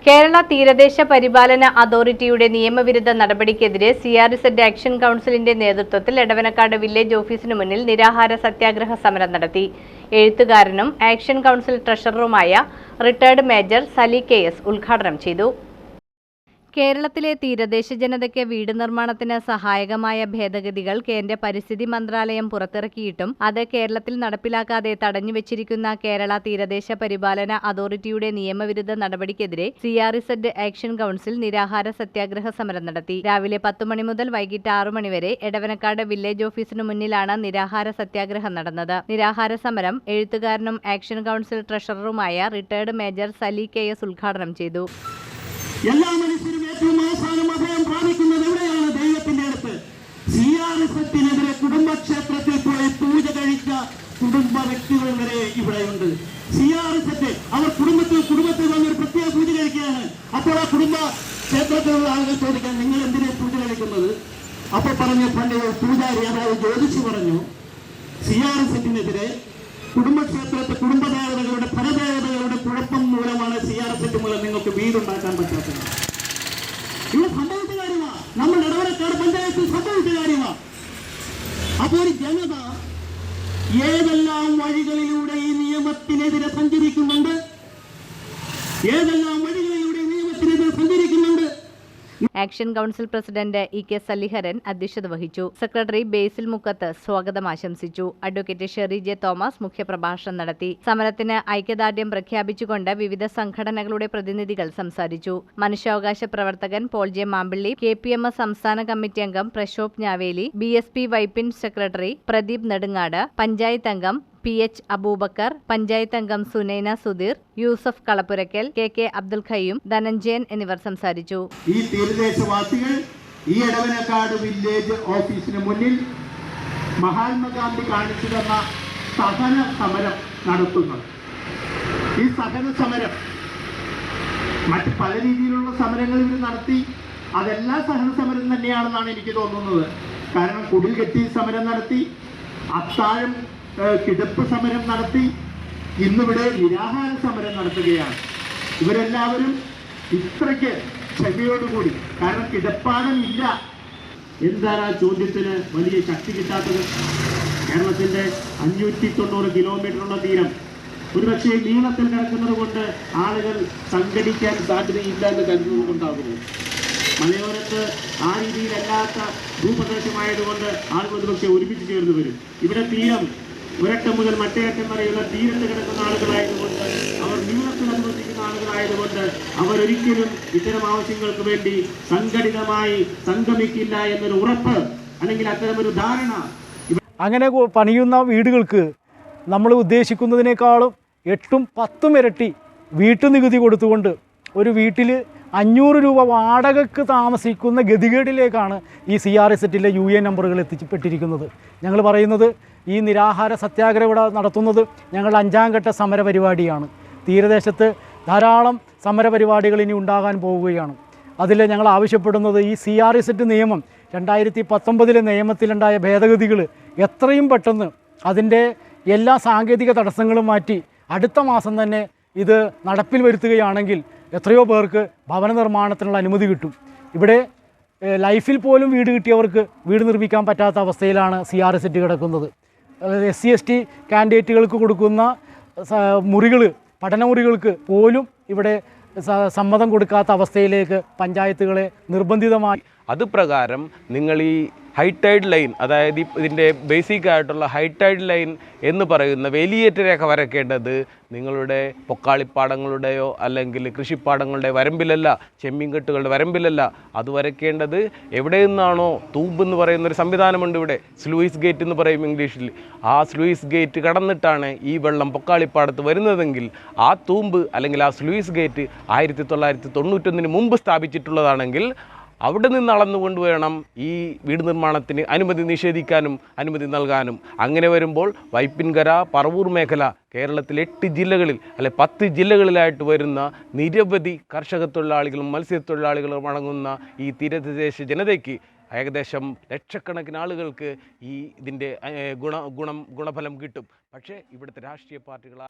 കേരള തീരദേശ പരിപാലന അതോറിറ്റിയുടെ നിയമവിരുദ്ധ നടപടിക്കെതിരെ CRZ ആക്ഷൻ കൗൺസിലിന്റെ നേതൃത്വത്തിൽ എടവനക്കാട് വില്ലേജ് ഓഫീസിനു മുന്നിൽ നിരാഹാര സത്യാഗ്രഹ സമരം നടത്തി. എഴുത്തുകാരനും ആക്ഷൻ കൗൺസിൽ ട്രഷററുമായ റിട്ടയർഡ് മേജർ സലി KS ഉദ്ഘാടനം ചെയ്തു. കേരളത്തിലെ തീരദേശ ജനതയ്ക്ക് വീട് നിർമ്മാണത്തിന് സഹായകമായ ഭേദഗതികൾ കേന്ദ്ര പരിസ്ഥിതി മന്ത്രാലയം പുറത്തിറക്കിയിട്ടും അത് കേരളത്തിൽ നടപ്പിലാക്കാതെ തടഞ്ഞുവച്ചിരിക്കുന്ന കേരള തീരദേശ പരിപാലന അതോറിറ്റിയുടെ നിയമവിരുദ്ധ നടപടിക്കെതിരെ CRZ ആക്ഷൻ കൗൺസിൽ നിരാഹാര സത്യാഗ്രഹ സമരം നടത്തി. രാവിലെ 10 മണി മുതൽ വൈകിട്ട് 6 മണി വരെ എടവനക്കാട് വില്ലേജ് ഓഫീസിനു മുന്നിലാണ് നിരാഹാര സത്യാഗ്രഹം നടന്നത്. നിരാഹാര സമരം എഴുത്തുകാരനും ആക്ഷൻ കൗൺസിൽ ട്രഷററുമായ റിട്ടയർഡ് മേജർ സലി KS ഉദ്ഘാടനം ചെയ്തു. എല്ലാ മനുഷ്യരും ഏറ്റവും അവസാനം അഭയം പ്രാപിക്കുന്നത് എവിടെയാണ്? ദൈവത്തിന്റെ അടുത്ത്. CRZ-നെതിരെ കുടുംബക്ഷേത്രത്തിൽ പോയി പൂജ കഴിച്ച കുടുംബ വ്യക്തികൾ വരെ ഇവിടെയുണ്ട്. CRZ അവർ കുടുംബത്തിൽ വന്നൊരു പ്രത്യേക പൂജ കഴിക്കുകയാണ്. അപ്പോൾ ആ കുടുംബ ക്ഷേത്രത്തിലുള്ള ആളുകൾ ചോദിക്കാൻ, നിങ്ങൾ എന്തിനാ പൂജ കഴിക്കുന്നത്? അപ്പൊ പറഞ്ഞു, പണ്ട് പൂജാരി അതായത് ജ്യോതിഷി പറഞ്ഞു, CRZ-നെതിരെ കുടുംബദേവതകളുടെ പരദേവതകളുടെ കുഴപ്പം മൂലമാണ് CRZ മൂലം നിങ്ങൾക്ക് വീടുണ്ടാക്കാൻ പറ്റാത്തത്. ഇത് സംഭവിച്ച കാര്യമാണ്. നമ്മൾ എടവനക്കാട് പഞ്ചായത്തിൽ സംഭവിച്ച കാര്യമാണ്. അപ്പോൾ ഒരു ജനത ഏതെല്ലാം വഴികളിലൂടെ ഈ നിയമത്തിനെതിരെ സഞ്ചരിക്കുന്നുണ്ട്, action council president EK Saliharan അധ്യക്ഷത വഹിച്ചു. സെക്രട്ടറി ബേസിൽ മുക്കത്ത് സ്വാഗതം ആശംസിച്ചു. അഡ്വക്കേറ്റ് ഷെറി J തോമസ് മുഖ്യപ്രഭാഷണം നടത്തി. സമരത്തിന് ഐക്യദാർഢ്യം പ്രഖ്യാപിച്ചുകൊണ്ട് വിവിധ സംഘടനകളുടെ പ്രതിനിധികൾ സംസാരിച്ചു. മനുഷ്യാവകാശ പ്രവർത്തകൻ പോൾ J മാമ്പിള്ളി, KPMS സംസ്ഥാന കമ്മിറ്റി അംഗം പ്രശോഭ് ഞാവേലി, BSP വൈപ്പിൻ സെക്രട്ടറി പ്രദീപ് നെടുങ്ങാട്, പഞ്ചായത്ത് അംഗം PH അബൂബക്കർ, പഞ്ചായത്ത് അംഗം സുനൈന സുധീർ, യൂസഫ് കളപ്പുരക്കൽ, KK അബ്ദുൽ ഖയ്യൂം, ധനഞ്ജയൻ എന്നിവർ സംസാരിച്ചു. ഈ തീരദേശവാസികൾ ഈ എടവനക്കാട് വില്ലേജ് ഓഫീസിന് മുന്നിൽ മഹാത്മാഗാന്ധി കാണിച്ചു തന്ന സഹന സമരം നടത്തുന്നത്. ഈ സഹന സമരം മറ്റ് പല രീതിയിലുള്ള സമരങ്ങൾ ഇവർ നടത്തി. അതെല്ലാം സഹന സമരം തന്നെയാണെന്നാണ് എനിക്ക് തോന്നുന്നത്. കാരണം കുടിൽ കെട്ടി സമരം നടത്തി, അത്താഴം കിടപ്പ് സമരം നടത്തി, ഇന്നിവിടെ നിരാഹാര സമരം നടത്തുകയാണ്. ഇവരെല്ലാവരും ഇത്രയ്ക്ക് ക്ഷമയോടുകൂടി, കാരണം കിടപ്പാടം ഇല്ല. എന്താണ് ആ ചോദ്യത്തിന് വലിയ ശക്തി കിട്ടാത്തത്? കേരളത്തിൻ്റെ 590 കിലോമീറ്ററുള്ള തീരം ഒരുപക്ഷെ നീളത്തിൽ കിടക്കുന്നത് കൊണ്ട് ആളുകൾ സംഘടിക്കാൻ സാധ്യതയില്ല എന്ന് കരുതുന്നത് കൊണ്ടാകുന്നു. മലയോരത്ത് ആ രീതിയിലല്ലാത്ത ഭൂപ്രദേശമായതുകൊണ്ട് ആളുകൾ ഒരുപക്ഷെ ഒരുമിച്ച് ചേർന്ന് വരും. ഇവിടെ തീരം ഒരറ്റം മുതൽ മറ്റേ അറ്റം വരെയുള്ള തീരത്ത് കിടക്കുന്ന ആളുകളായതുകൊണ്ട്, അവർ നീളത്തിൽ അനുവദിക്കുന്ന ആളുകളായതുകൊണ്ട് അവരൊരിക്കലും ഇത്തരം ആവശ്യങ്ങൾക്ക് വേണ്ടി സംഘടിതമായി സംഗമിക്കില്ല എന്നൊരു ഉറപ്പ് അല്ലെങ്കിൽ അത്തരമൊരു ധാരണ. അങ്ങനെ പണിയുന്ന വീടുകൾക്ക് നമ്മൾ ഉദ്ദേശിക്കുന്നതിനേക്കാളും 8-10 ഇരട്ടി വീട്ടുനികുതി കൊടുത്തുകൊണ്ട് ഒരു വീട്ടിൽ 500 രൂപ വാടകയ്ക്ക് താമസിക്കുന്ന ഗതികേടിലേക്കാണ് ഈ CRZ-ലെ UN നമ്പറുകൾ എത്തിപ്പെട്ടിരിക്കുന്നത്. ഞങ്ങൾ പറയുന്നത്, ഈ നിരാഹാര സത്യാഗ്രഹം ഇവിടെ നടത്തുന്നത് ഞങ്ങളുടെ 5ാം ഘട്ട സമരപരിപാടിയാണ്. തീരദേശത്ത് ധാരാളം സമരപരിപാടികൾ ഇനി ഉണ്ടാകാൻ പോവുകയാണ്. അതിൽ ഞങ്ങൾ ആവശ്യപ്പെടുന്നത്, ഈ CRZ നിയമം 2019 നിയമത്തിലുണ്ടായ ഭേദഗതികൾ എത്രയും പെട്ടെന്ന് അതിൻ്റെ എല്ലാ സാങ്കേതിക തടസ്സങ്ങളും മാറ്റി അടുത്ത മാസം തന്നെ ഇത് നടപ്പിൽ വരുത്തുകയാണെങ്കിൽ എത്രയോ പേർക്ക് ഭവന നിർമ്മാണത്തിനുള്ള അനുമതി കിട്ടും. ഇവിടെ ലൈഫിൽ പോലും വീട് കിട്ടിയവർക്ക് വീട് നിർമ്മിക്കാൻ പറ്റാത്ത അവസ്ഥയിലാണ് CRZ കിടക്കുന്നത്. SC/ST കാൻഡിഡേറ്റുകൾക്ക് കൊടുക്കുന്ന മുറികൾ, പഠനമുറികൾക്ക് പോലും ഇവിടെ സമ്മതം കൊടുക്കാത്ത അവസ്ഥയിലേക്ക് പഞ്ചായത്തുകളെ നിർബന്ധിതമായി. അതുപ്രകാരം നിങ്ങൾ ഈ ഹൈറ്റൈഡ് ലൈൻ, അതായത് ഇതിൻ്റെ ബേസിക് ആയിട്ടുള്ള ഹൈറ്റൈഡ് ലൈൻ എന്ന് പറയുന്ന വേലിയേറ്റ രേഖ വരയ്ക്കേണ്ടത് നിങ്ങളുടെ പൊക്കാളിപ്പാടങ്ങളുടെയോ അല്ലെങ്കിൽ കൃഷിപ്പാടങ്ങളുടെ വരമ്പിലല്ല, ചെമ്മീൻകെട്ടുകളുടെ വരമ്പിലല്ല. അത് വരയ്ക്കേണ്ടത് എവിടെ നിന്നാണോ, തൂമ്പ് എന്ന് പറയുന്നൊരു സംവിധാനമുണ്ട് ഇവിടെ, സ്ലൂയിസ് ഗേറ്റ് എന്ന് പറയും ഇംഗ്ലീഷിൽ. ആ സ്ലൂയിസ് ഗേറ്റ് കടന്നിട്ടാണ് ഈ വെള്ളം പൊക്കാളിപ്പാടത്ത് വരുന്നതെങ്കിൽ ആ തൂമ്പ് അല്ലെങ്കിൽ ആ സ്ലൂയിസ് ഗേറ്റ് 1991 മുമ്പ് സ്ഥാപിച്ചിട്ടുള്ളതാണെങ്കിൽ അവിടെ നിന്ന് അളന്നുകൊണ്ട് വേണം ഈ വീട് നിർമ്മാണത്തിന് അനുമതി നിഷേധിക്കാനും അനുമതി നൽകാനും. അങ്ങനെ വരുമ്പോൾ വൈപ്പിൻകര, പറവൂർ മേഖല, കേരളത്തിലെ 8 ജില്ലകളിൽ 10 ജില്ലകളിലായിട്ട് വരുന്ന നിരവധി കർഷക തൊഴിലാളികളും മത്സ്യത്തൊഴിലാളികളും അടങ്ങുന്ന ഈ തീരദേശ ജനതയ്ക്ക് ഏകദേശം ലക്ഷക്കണക്കിന് ആളുകൾക്ക് ഇതിൻ്റെ ഗുണഫലം കിട്ടും. പക്ഷേ ഇവിടുത്തെ രാഷ്ട്രീയ പാർട്ടികൾ